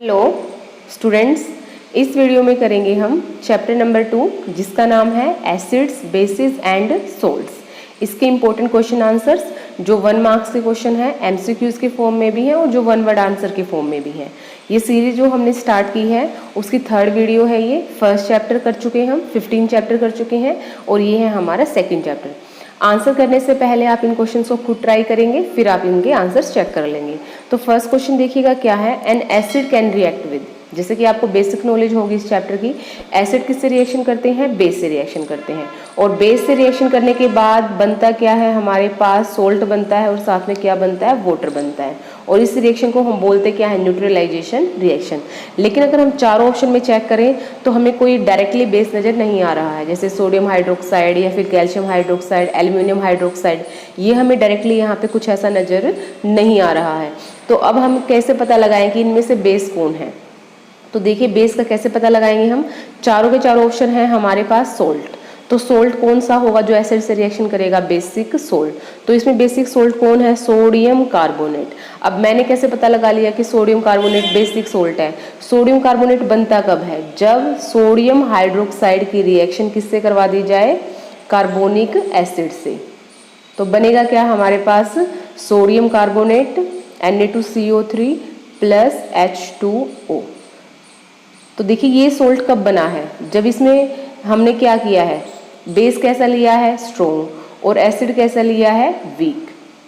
Hello students, इस video में करेंगे हम चैप्टर नंबर 2 जिसका नाम है एसिड्स, बेसिस एंड सोल्ट्स। इसके इम्पोर्टेंट क्वेश्चन आंसर्स जो 1 मार्क्स के क्वेश्चन है, एमसीक्यूज के फॉर्म में भी हैं और जो 1 वर्ड आंसर के फॉर्म में भी हैं। ये सीरीज जो हमने स्टार्ट की है उसकी 3rd वीडियो है। ये फर्स्ट चैप्टर कर चुके हैं हम, 15 चैप्टर कर चुके हैं और ये है हमारा 2nd चैप्टर। आंसर करने से पहले आप इन क्वेश्चंस को खुद ट्राई करेंगे, फिर आप इनके आंसर्स चेक कर लेंगे। तो फर्स्ट क्वेश्चन देखिएगा क्या है, N acid can react with. जैसे कि आपको बेसिक नॉलेज होगी इस चैप्टर की, एसिड किससे रिएक्शन करते हैं, बेस से रिएक्शन करते हैं। और बेस से रिएक्शन करने के बाद बनता क्या है, हमारे पास सोल्ट बनता है और साथ में क्या बनता है, वाटर बनता है। और इस रिएक्शन को हम बोलते क्या है, न्यूट्रलाइजेशन रिएक्शन। लेकिन अगर हम चारों ऑप्शन में चेक करें तो हमें कोई डायरेक्टली बेस नज़र नहीं आ रहा है, जैसे सोडियम हाइड्रोक्साइड या फिर कैल्शियम हाइड्रोक्साइड, एल्यूमिनियम हाइड्रोक्साइड, ये हमें डायरेक्टली यहाँ पे कुछ ऐसा नज़र नहीं आ रहा है। तो अब हम कैसे पता लगाएं कि इनमें से बेस कौन है। तो देखिए बेस का कैसे पता लगाएंगे हम, चारों के चारों ऑप्शन हैं हमारे पास सोल्ट। तो सोल्ट कौन सा होगा जो एसिड से रिएक्शन करेगा, बेसिक सोल्ट। तो इसमें बेसिक सोल्ट कौन है, सोडियम कार्बोनेट। अब मैंने कैसे पता लगा लिया कि सोडियम कार्बोनेट बेसिक सोल्ट है। सोडियम कार्बोनेट बनता कब है, जब सोडियम हाइड्रोक्साइड की रिएक्शन किससे करवा दी जाए, कार्बोनिक एसिड से। तो बनेगा क्या हमारे पास, sodium carbonate Na2CO3 plus H2O। तो देखिए ये सोल्ट कब बना है, जब इसमें हमने क्या किया है, बेस कैसा लिया है, स्ट्रॉन्ग, और एसिड कैसा लिया है,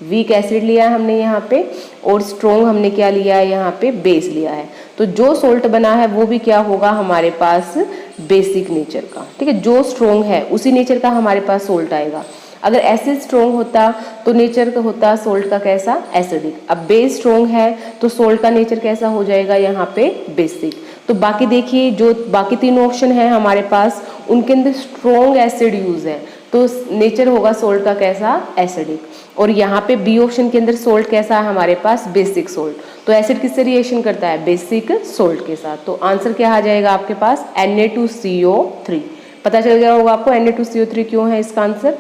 वीक एसिड लिया है हमने यहाँ पे, और स्ट्रॉन्ग हमने क्या लिया है, यहाँ पे बेस लिया है। तो जो सोल्ट बना है वो भी क्या होगा हमारे पास, बेसिक नेचर का। ठीक है, जो स्ट्रॉन्ग है उसी नेचर का हमारे पास सोल्ट आएगा। अगर एसिड स्ट्रॉन्ग होता तो नेचर का होता सोल्ट का कैसा, एसिडिक। अब बेस स्ट्रॉन्ग है तो सोल्ट का नेचर कैसा हो जाएगा यहाँ पे, बेसिक। तो बाकी देखिए जो बाकी 3 ऑप्शन है हमारे पास, उनके अंदर स्ट्रॉन्ग एसिड यूज है तो नेचर होगा सोल्ट का कैसा, एसिडिक। और यहाँ पे बी ऑप्शन के अंदर सोल्ट कैसा है हमारे पास, बेसिक सोल्ट। तो एसिड किससे रिएक्शन करता है, बेसिक सोल्ट के साथ। तो आंसर क्या आ जाएगा आपके पास, Na2CO3। पता चल गया होगा आपको Na2CO3 क्यों है इसका आंसर।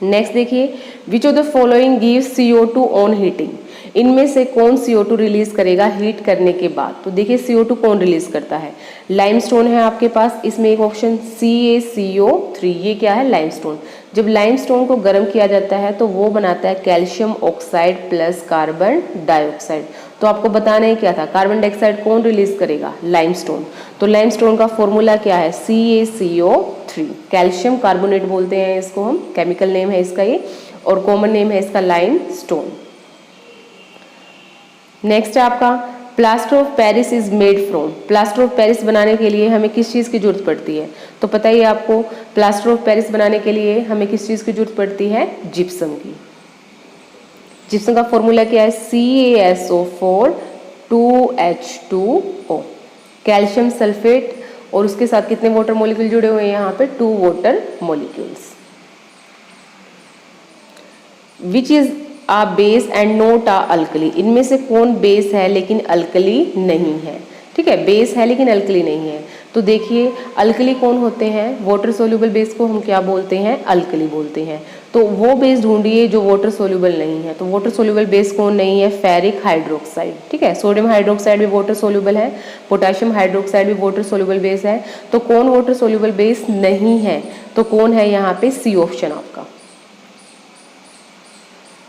नेक्स्ट देखिए, विच of the following gives CO2 on heating. इनमें से कौन CO2 रिलीज करेगा हीट करने के बाद। तो देखिए CO2 कौन रिलीज करता है, लाइमस्टोन है आपके पास, इसमें एक ऑप्शन CaCO3, ये क्या है, लाइमस्टोन। जब लाइमस्टोन को गर्म किया जाता है तो वो बनाता है calcium oxide plus carbon dioxide. तो आपको बताना ही क्या था, कार्बन डाइऑक्साइड कौन रिलीज करेगा, लाइमस्टोन। तो लाइमस्टोन का फॉर्मूला क्या है, CaCO3, कैल्शियम कार्बोनेट बोलते हैं इसको हम, केमिकल नेम है इसका ये, और कॉमन नेम है इसका लाइमस्टोन। नेक्स्ट है आपका, plaster of Paris is made from. Plaster of Paris बनाने के लिए हमें किस चीज़ की जरूरत पड़ती है, तो पता ही है आपको, प्लास्टर ऑफ पेरिस बनाने के लिए हमें किस चीज़ की जरूरत पड़ती है, जिप्सम की। जिप्सम का फॉर्मूला क्या है, CaSO4 2H2O, कैल्शियम सल्फेट, और उसके साथ कितने वाटर मॉलिक्यूल जुड़े हुए हैं यहाँ पे, 2 water molecules. Which is a base and not a alkali. इनमें से कौन बेस है लेकिन अल्कली नहीं है। ठीक है, बेस है लेकिन अल्कली नहीं है। तो देखिए अल्कली कौन होते हैं, वाटर सोल्यूबल बेस को हम क्या बोलते हैं, अल्कली बोलते हैं। तो वो बेस ढूंढिए जो वाटर सोल्यूबल नहीं है। तो वाटर सोल्यूबल बेस कौन नहीं है, फेरिक हाइड्रोक्साइड। ठीक है, सोडियम हाइड्रोक्साइड भी वाटर सोल्यूबल है, पोटेशियम हाइड्रोक्साइड भी वाटर सोल्यूबल बेस है। तो कौन वाटर सोल्यूबल बेस नहीं है, तो कौन है यहाँ पे, सी ऑप्शन आपका।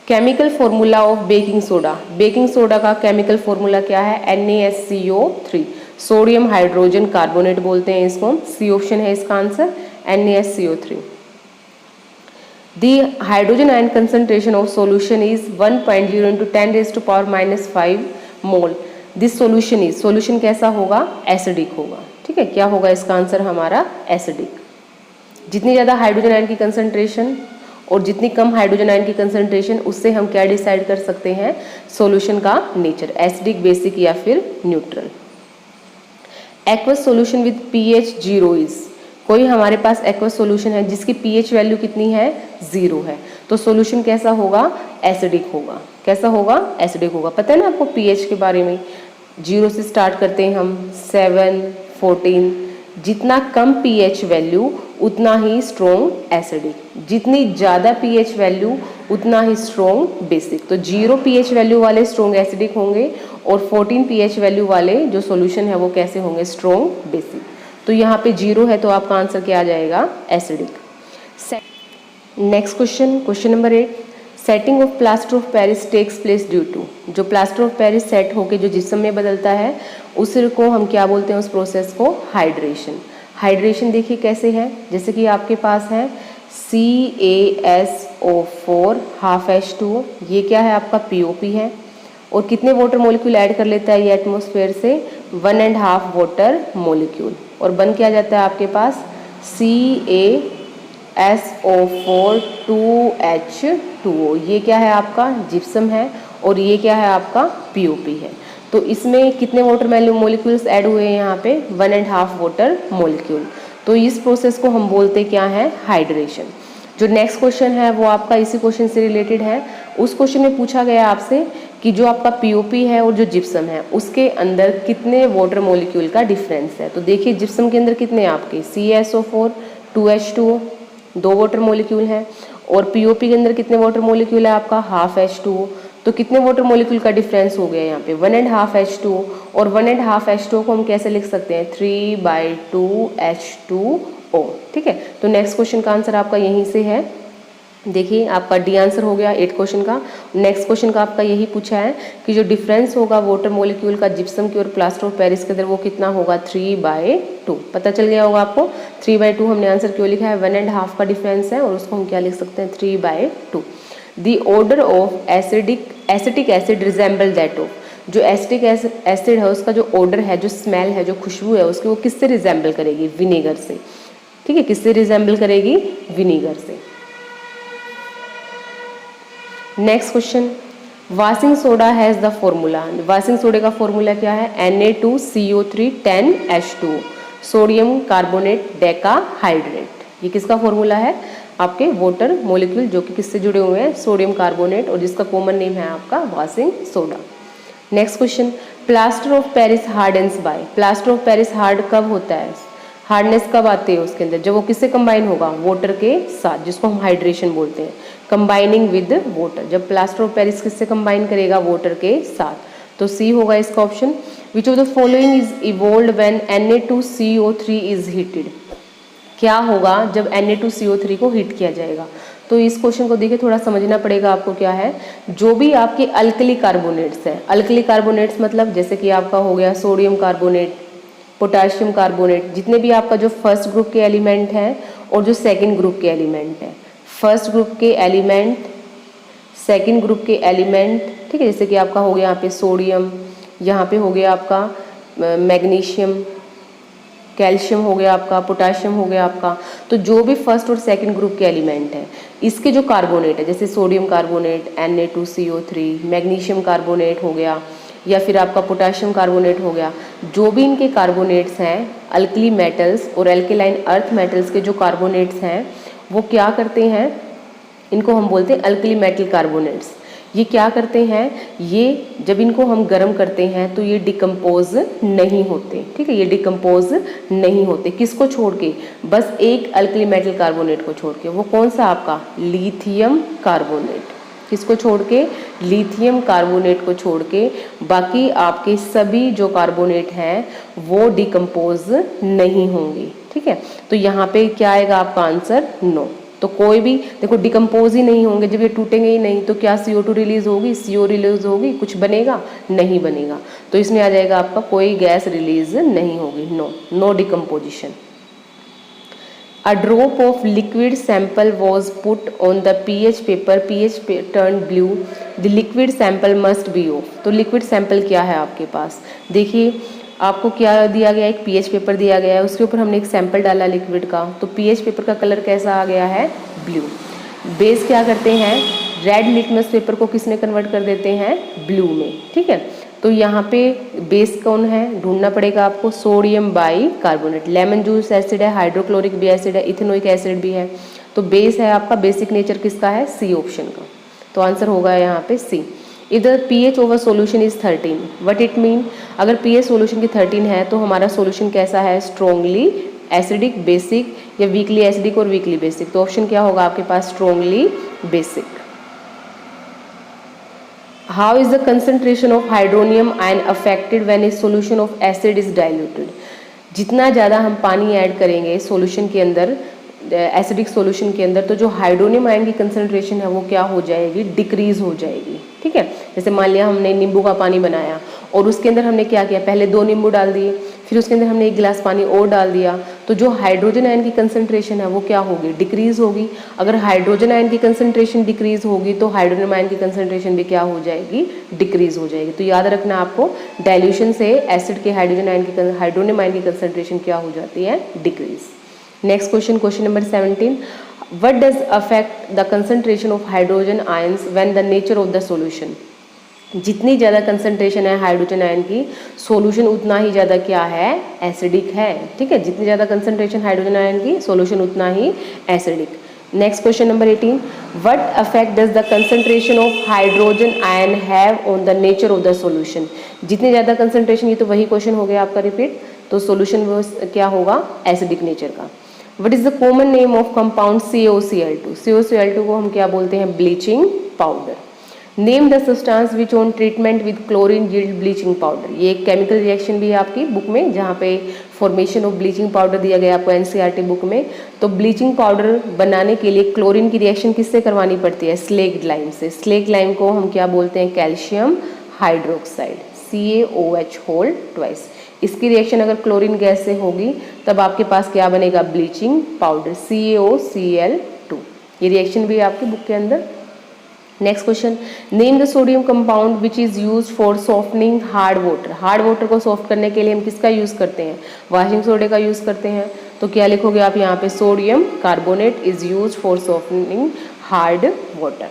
Chemical formula of baking soda. Baking soda का केमिकल फॉर्मूला क्या है, NaSCO3, सोडियम हाइड्रोजन कार्बोनेट बोलते हैं इसको, सी ऑप्शन है इसका answer, NaSCO3। The hydrogen ion concentration of solution is 1.0 into 10⁻⁻5 mole. This solution is, solution कैसा होगा, एसिडिक होगा। ठीक है, क्या होगा इसका आंसर हमारा, एसिडिक। जितनी ज़्यादा हाइड्रोजन आयन की कंसंट्रेशन और जितनी कम हाइड्रोजन आयन की कंसंट्रेशन, उससे हम क्या डिसाइड कर सकते हैं, सॉल्यूशन का नेचर, एसिडिक, बेसिक या फिर neutral. Aqueous solution with pH 0 is. कोई हमारे पास एक्वस सॉल्यूशन है जिसकी pH वैल्यू कितनी है, 0 है, तो सॉल्यूशन कैसा होगा, एसिडिक होगा। कैसा होगा, एसिडिक होगा। पता है ना आपको pH के बारे में, 0 से स्टार्ट करते हैं हम, 7, 14, जितना कम pH वैल्यू उतना ही स्ट्रॉन्ग एसिडिक, जितनी ज़्यादा pH वैल्यू उतना ही स्ट्रॉन्ग बेसिक। तो 0 pH वैल्यू वाले स्ट्रॉन्ग एसिडिक होंगे और 14 pH वैल्यू वाले जो सॉल्यूशन है वो कैसे होंगे, स्ट्रॉन्ग बेसिक। तो यहाँ पे 0 है तो आपका आंसर क्या आ जाएगा, acidic. Next question number 8, setting of plaster of Paris takes place due to. जो प्लास्टर ऑफ पेरिस सेट होके जो जिस्म में बदलता है उसको हम क्या बोलते हैं, उस प्रोसेस को हाइड्रेशन। हाइड्रेशन देखिए कैसे है, जैसे कि आपके पास है CaSO4 हाफ H2O, ये क्या है आपका POP है, और कितने वाटर मोलिक्यूल ऐड कर लेता है ये एटमॉस्फेयर से, 1.5 वाटर मोलिक्यूल, और बन क्या जाता है आपके पास CaSO4 2H2O। ये क्या है आपका जिप्सम है और ये क्या है आपका POP है। तो इसमें कितने वाटर मोलिक्यूल्स ऐड हुए हैं यहाँ पे, 1.5 वाटर मोलिक्यूल। तो इस प्रोसेस को हम बोलते क्या है, हाइड्रेशन। जो नेक्स्ट क्वेश्चन है वो आपका इसी क्वेश्चन से रिलेटेड है। उस क्वेश्चन में पूछा गया आपसे कि जो आपका POP है और जो जिप्सम है उसके अंदर कितने वाटर मॉलिक्यूल का डिफरेंस है। तो देखिए जिप्सम के अंदर कितने आपके CaSO4 2H2O 2 वाटर मॉलिक्यूल हैं, और POP के अंदर कितने वाटर मॉलिक्यूल है आपका, हाफ H2O। तो कितने वाटर मॉलिक्यूल का डिफरेंस हो गया यहाँ पे, 1.5 H2O, और 1.5 H2O को हम कैसे लिख सकते हैं, 3/2 H2O। ठीक है, तो नेक्स्ट क्वेश्चन का आंसर आपका यहीं से है। देखिए आपका डी आंसर हो गया 8 क्वेश्चन का। नेक्स्ट क्वेश्चन का आपका यही पूछा है कि जो डिफरेंस होगा वाटर मॉलिक्यूल का जिप्सम की और प्लास्टर ऑफ पेरिस के अंदर वो कितना होगा, 3/2। पता चल गया होगा आपको, 3/2 हमने आंसर क्यों लिखा है, 1.5 का डिफरेंस है और उसको हम क्या लिख सकते हैं, 3/2। दी order of acetic acid resemble that of. जो एसिटिक एसिड है उसका जो ऑर्डर है, जो स्मेल है, जो खुशबू है उसकी, वो किससे रिजेंबल करेगी, विनेगर से। ठीक है, किससे रिजेंबल करेगी, विनेगर से। Next question, washing soda has the formula. Washing सोडे का फॉर्मूला क्या है, Na2CO3 10H2O, sodium carbonate decahydrate. ये किसका फॉर्मूला है, आपके वाटर मॉलिक्यूल जो कि किससे जुड़े हुए हैं, सोडियम कार्बोनेट, और जिसका कॉमन नेम है आपका washing soda. Next question, plaster of Paris hardens by. Plaster of Paris hard कब होता है, हार्डनेस कब आती है उसके अंदर, जब वो किससे कंबाइन होगा, वाटर के साथ, जिसको हम हाइड्रेशन बोलते हैं, कंबाइनिंग विद वाटर। जब प्लास्टर ऑफ पेरिस किससे कंबाइन करेगा, वाटर के साथ। तो सी होगा इसका option. Which of the following is evolved when Na2CO3 is heated. क्या होगा जब Na2CO3 को हीट किया जाएगा। तो इस क्वेश्चन को देखिए थोड़ा समझना पड़ेगा आपको। क्या है, जो भी आपके अल्कली कार्बोनेट्स हैं, अल्कली कार्बोनेट्स मतलब जैसे कि आपका हो गया सोडियम कार्बोनेट, पोटाशियम कार्बोनेट, जितने भी आपका जो फर्स्ट ग्रुप के एलिमेंट हैं और जो सेकंड ग्रुप के एलिमेंट हैं, फर्स्ट ग्रुप के एलिमेंट, सेकंड ग्रुप के एलिमेंट, ठीक है, जैसे कि आपका हो गया यहाँ पे सोडियम, यहाँ पे हो गया आपका मैग्नीशियम, कैल्शियम हो गया आपका, पोटाशियम हो गया आपका। तो जो भी फर्स्ट और सेकंड ग्रुप के एलिमेंट हैं, इसके जो कार्बोनेट है, जैसे sodium carbonate Na2CO3, magnesium carbonate हो गया, या फिर आपका पोटाशियम कार्बोनेट हो गया, जो भी इनके कार्बोनेट्स हैं, अल्कली मेटल्स और एल्केलाइन अर्थ मेटल्स के जो कार्बोनेट्स हैं, वो क्या करते हैं, इनको हम बोलते हैं अल्कली मेटल कार्बोनेट्स। ये क्या करते हैं, ये जब इनको हम गर्म करते हैं तो ये डिकम्पोज नहीं होते। ठीक है, ये डिकम्पोज नहीं होते, किसको छोड़ के, बस एक अल्कली मेटल कार्बोनेट को छोड़ के। वो कौन सा आपका, लिथियम कार्बोनेट। किसको छोड़ के, लिथियम कार्बोनेट को छोड़ के बाकी आपके सभी जो कार्बोनेट हैं वो डिकम्पोज नहीं होंगे। ठीक है, तो यहाँ पे क्या आएगा आपका आंसर, नो। तो कोई भी देखो डिकम्पोज ही नहीं होंगे, जब ये टूटेंगे ही नहीं तो क्या CO2 रिलीज होगी, CO रिलीज होगी, कुछ बनेगा, नहीं बनेगा। तो इसमें आ जाएगा आपका कोई गैस रिलीज नहीं होगी, no, no decomposition. A drop of liquid sample was put on the pH paper. pH turned blue. The liquid sample must be off. तो liquid sample क्या है आपके पास, देखिए आपको क्या दिया गया, एक pH पेपर दिया गया है, उसके ऊपर हमने एक सैंपल डाला लिक्विड का, तो pH पेपर का कलर कैसा आ गया है, ब्लू। बेस क्या करते हैं, रेड लिटमस पेपर को किसमें कन्वर्ट कर देते हैं, ब्लू में। ठीक है, तो यहाँ पे बेस कौन है, ढूंढना पड़ेगा आपको, sodium by carbonate. Lemon juice acid है, हाइड्रोक्लोरिक भी एसिड है, इथेनोइक एसिड भी है। तो बेस है आपका, बेसिक नेचर किसका है, सी ऑप्शन का। तो आंसर होगा यहाँ पे C. If the pH of a solution is 13, what it mean, अगर pH सोल्यूशन की 13 है तो हमारा सोल्यूशन कैसा है, स्ट्रॉन्गली एसिडिक, बेसिक, या वीकली एसिडिक और वीकली बेसिक। तो ऑप्शन क्या होगा आपके पास, strongly basic. How is the concentration of hydronium ion affected when a solution of acid is diluted. जितना ज़्यादा हम पानी ऐड करेंगे सॉल्यूशन के अंदर, एसिडिक सॉल्यूशन के अंदर, तो जो हाइड्रोनियम आयन की कंसंट्रेशन है वो क्या हो जाएगी, डिक्रीज हो जाएगी। ठीक है, जैसे मान लिया हमने नींबू का पानी बनाया और उसके अंदर हमने क्या किया, पहले 2 नींबू डाल दिए, फिर उसके अंदर हमने 1 गिलास पानी और डाल दिया, तो जो हाइड्रोजन आयन की कंसंट्रेशन है वो क्या होगी, डिक्रीज होगी। अगर हाइड्रोजन आयन की कंसंट्रेशन डिक्रीज होगी तो हाइड्रोजन आयन की कंसंट्रेशन भी क्या हो जाएगी, डिक्रीज हो जाएगी। तो याद रखना आपको, डाइल्यूशन से एसिड के हाइड्रोजन आयन की हाइड्रोनियम आयन की कंसंट्रेशन क्या हो जाती है, decrease. Next question, question number 17, what does affect the concentration of hydrogen ions when the nature of the solution. जितनी ज़्यादा कंसंट्रेशन है हाइड्रोजन आयन की, सॉल्यूशन उतना ही ज़्यादा क्या है, एसिडिक है। ठीक है, जितनी ज़्यादा कंसंट्रेशन हाइड्रोजन आयन की, सॉल्यूशन उतना ही acidic. Next question number 18, what affect does the concentration of hydrogen ion have on the nature of the solution. जितनी ज़्यादा कंसंट्रेशन, ये तो वही क्वेश्चन हो गया आपका रिपीट, तो सॉल्यूशन वो क्या होगा, एसिडिक नेचर का। What is the common name of compound CaOCl2। CaOCl2 को हम क्या बोलते हैं, bleaching powder. Name the substance which on treatment with chlorine yield bleaching powder. ये एक केमिकल रिएक्शन भी है आपकी बुक में, जहाँ पे फॉर्मेशन ऑफ ब्लीचिंग पाउडर दिया गया आपको NCERT बुक में। तो ब्लीचिंग पाउडर बनाने के लिए क्लोरीन की रिएक्शन किससे करवानी पड़ती है, स्लेक्ड लाइम से। स्लेक्ड लाइम को हम क्या बोलते हैं, कैल्शियम हाइड्रोक्साइड, CaOH ट्वाइस। इसकी रिएक्शन अगर क्लोरीन गैस से होगी तब आपके पास क्या बनेगा, ब्लीचिंग पाउडर, CaOCl2। ये रिएक्शन भी है आपकी बुक के अंदर। Next question, name the sodium compound which is use for softening hard water. Hard water को सॉफ्ट करने के लिए हम किसका यूज़ करते हैं, वॉशिंग सोडे का यूज़ करते हैं। तो क्या लिखोगे आप यहाँ पे, sodium carbonate is use for softening hard water.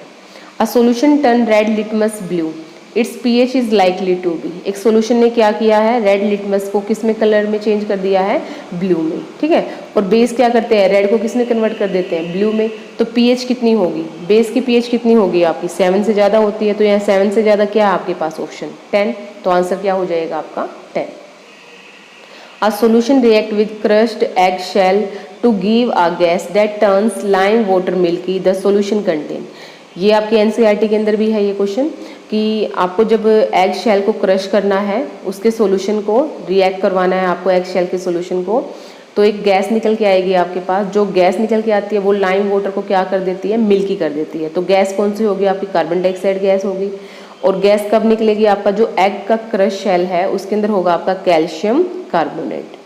A solution turn red litmus blue, it's pH is likely to be. एक सोल्यूशन ने क्या किया है, रेड लिटमस को किस में कलर में चेंज कर दिया है, ब्लू में। ठीक है, और बेस क्या करते हैं, रेड को किस में कन्वर्ट कर देते हैं, ब्लू में। तो pH कितनी होगी, बेस की pH कितनी होगी आपकी, 7 से ज़्यादा होती है। तो यहाँ 7 से ज़्यादा क्या है आपके पास, ऑप्शन 10। तो आंसर क्या हो जाएगा आपका 10। A solution react with crushed egg shell to give a gas that turns lime water milky. The solution contain। ये आपके NCERT के अंदर भी है ये क्वेश्चन, कि आपको जब एग शेल को क्रश करना है, उसके सॉल्यूशन को रिएक्ट करवाना है आपको एग शेल के सॉल्यूशन को, तो एक गैस निकल के आएगी आपके पास। जो गैस निकल के आती है वो लाइम वाटर को क्या कर देती है, मिल्की कर देती है। तो गैस कौन सी होगी आपकी, कार्बन डाइऑक्साइड गैस होगी। और गैस कब निकलेगी, आपका जो एग का क्रश शेल है उसके अंदर होगा आपका कैल्शियम कार्बोनेट।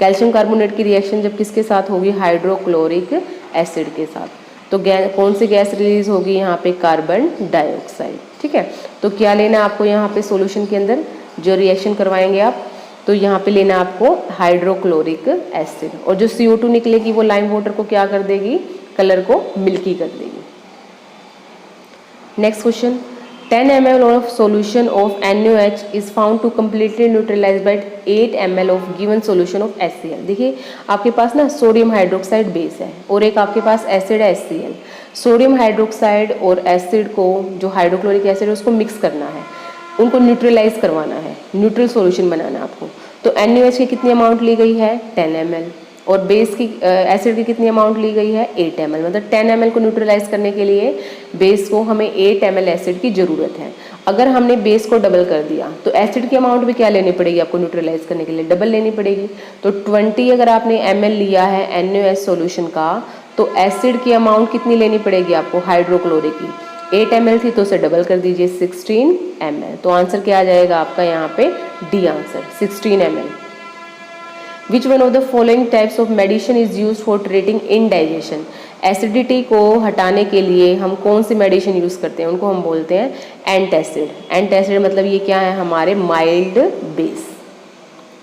कैल्शियम कार्बोनेट की रिएक्शन जब किसके साथ होगी, हाइड्रोक्लोरिक एसिड के साथ। तो कौन सी गैस रिलीज होगी यहाँ पे, कार्बन डाइऑक्साइड। ठीक है, तो क्या लेना आपको यहाँ पे सॉल्यूशन के अंदर जो रिएक्शन करवाएंगे आप, तो यहाँ पे लेना आपको हाइड्रोक्लोरिक एसिड। और जो CO2 निकलेगी वो लाइम वाटर को क्या कर देगी, कलर को मिल्की कर देगी। Next question, 10 ml of solution of NaOH is found to completely neutralize by 8 ml of given solution of HCl। देखिए आपके पास ना सोडियम हाइड्रोक्साइड बेस है और एक आपके पास एसिड है HCl। सोडियम हाइड्रोक्साइड और एसिड को, जो हाइड्रोक्लोरिक एसिड है उसको मिक्स करना है, उनको न्यूट्रलाइज करवाना है, न्यूट्रल सॉल्यूशन बनाना है आपको। तो NaOH की कितनी अमाउंट ली गई है, 10 ml, और बेस की एसिड की कितनी अमाउंट ली गई है, 8 ml। मतलब 10 ml को न्यूट्रलाइज करने के लिए बेस को हमें 8 ml एसिड की ज़रूरत है। अगर हमने बेस को डबल कर दिया तो एसिड की अमाउंट भी क्या लेनी पड़ेगी आपको, न्यूट्रलाइज करने के लिए डबल लेनी पड़ेगी। तो 20 अगर आपने ml लिया है NaOH सॉल्यूशन का, तो एसिड की अमाउंट कितनी लेनी पड़ेगी आपको, हाइड्रोक्लोरिक की 8 ml थी तो उसे डबल कर दीजिए 16 ml। तो आंसर क्या आ जाएगा आपका यहाँ पे, D answer 16 ml। Which one of the following types of medicine is used for treating indigestion? Acidity को हटाने के लिए हम कौन सी मेडिसिन यूज़ करते हैं, उनको हम बोलते हैं एंटासिड। एंटासिड मतलब ये क्या है, हमारे माइल्ड बेस,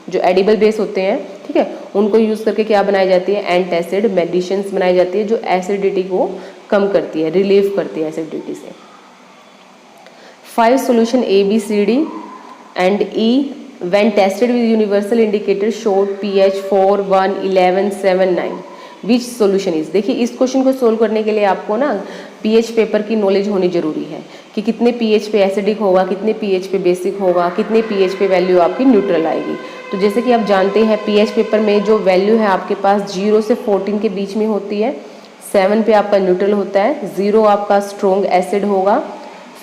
जो एडिबल बेस होते हैं, ठीक है, उनको यूज़ करके क्या बनाई जाती है, एंटासिड मेडिसिन बनाई जाती है, जो एसिडिटी को कम करती है, रिलीव करती है एसिडिटी से। 5 solution A, B, C, D and E when tested with universal indicator showed pH 4, 1, 11, 7, 9। Which solution is. देखिए इस क्वेश्चन को सोल्व करने के लिए आपको ना पीएच पेपर की नॉलेज होनी जरूरी है, कि कितने पीएच पे एसिडिक होगा, कितने पीएच पे बेसिक होगा, कितने पीएच पे वैल्यू आपकी न्यूट्रल आएगी। तो जैसे कि आप जानते हैं पीएच पेपर में जो वैल्यू है आपके पास 0 से 14 के बीच में होती है, 7 पे आपका न्यूट्रल होता है, 0 आपका स्ट्रॉन्ग एसिड होगा,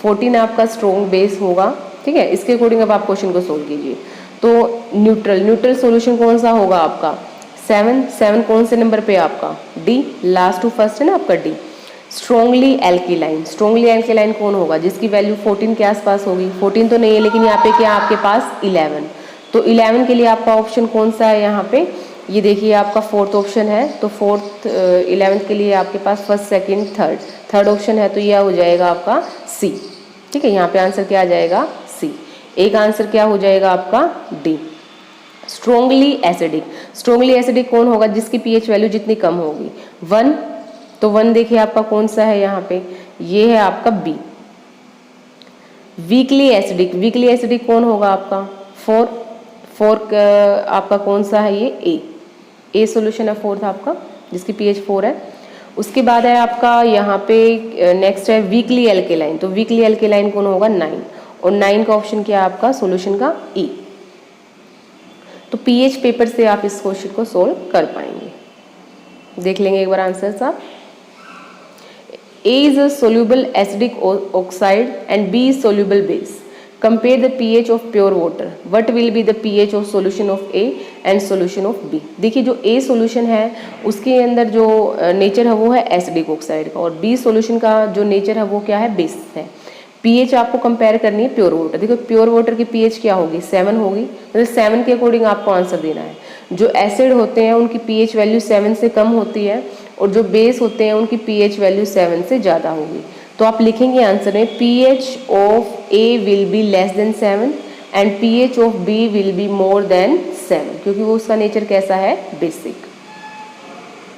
14 आपका स्ट्रॉन्ग बेस होगा, ठीक है। इसके अकॉर्डिंग अब आप क्वेश्चन को सोल्व कीजिए। तो न्यूट्रल सॉल्यूशन कौन सा होगा आपका 7 कौन से नंबर पे आपका डी, लास्ट टू फर्स्ट है ना आपका डी। स्ट्रॉन्गली एल्किलाइन कौन होगा जिसकी वैल्यू 14 के आसपास होगी, 14 तो नहीं है लेकिन यहाँ पे क्या आपके पास 11, तो 11 के लिए आपका ऑप्शन कौन सा है यहाँ पे, ये देखिए आपका फोर्थ ऑप्शन है। तो 11th के लिए आपके पास फर्स्ट सेकंड थर्ड ऑप्शन है, तो यह हो जाएगा आपका सी, ठीक है। यहाँ पे आंसर क्या आ जाएगा सी। एक आंसर क्या हो जाएगा आपका डी। स्ट्रॉन्गली एसिडिक कौन होगा जिसकी पीएच वैल्यू जितनी कम होगी 1, तो 1 देखिए आपका कौन सा है यहाँ पे, ये है आपका बी। वीकली एसिडिक कौन होगा आपका 4 आपका कौन सा है, ये ए सॉल्यूशन है फोर्थ आपका जिसकी पीएच 4 है। उसके बाद है आपका यहाँ पे नेक्स्ट है वीकली एल्केलाइन, तो वीकली एल्केलाइन कौन होगा 9, और 9 का ऑप्शन क्या है आपका सॉल्यूशन का ई। तो पीएच पेपर से आप इस क्वेश्चन को सोल्व कर पाएंगे। देख लेंगे एक बार आंसर साहब। A is a soluble acidic oxide and B is soluble base. Compare the pH of pure water. What will be the pH of solution of A and solution of B? देखिए जो A solution है उसके अंदर जो nature है वो है acidic oxide का, और B solution का जो नेचर है वो क्या है, बेस है। pH आपको कंपेयर करनी है प्योर वाटर। देखो प्योर वाटर की pH क्या होगी 7 होगी, मतलब 7 के अकॉर्डिंग आपको आंसर देना है। जो एसिड होते हैं उनकी pH वैल्यू 7 से कम होती है, और जो बेस होते हैं उनकी pH वैल्यू 7 से ज़्यादा होगी। तो आप लिखेंगे आंसर में pH of A will be less than 7 and pH of B will be more than 7, क्योंकि वो उसका नेचर कैसा है, बेसिक।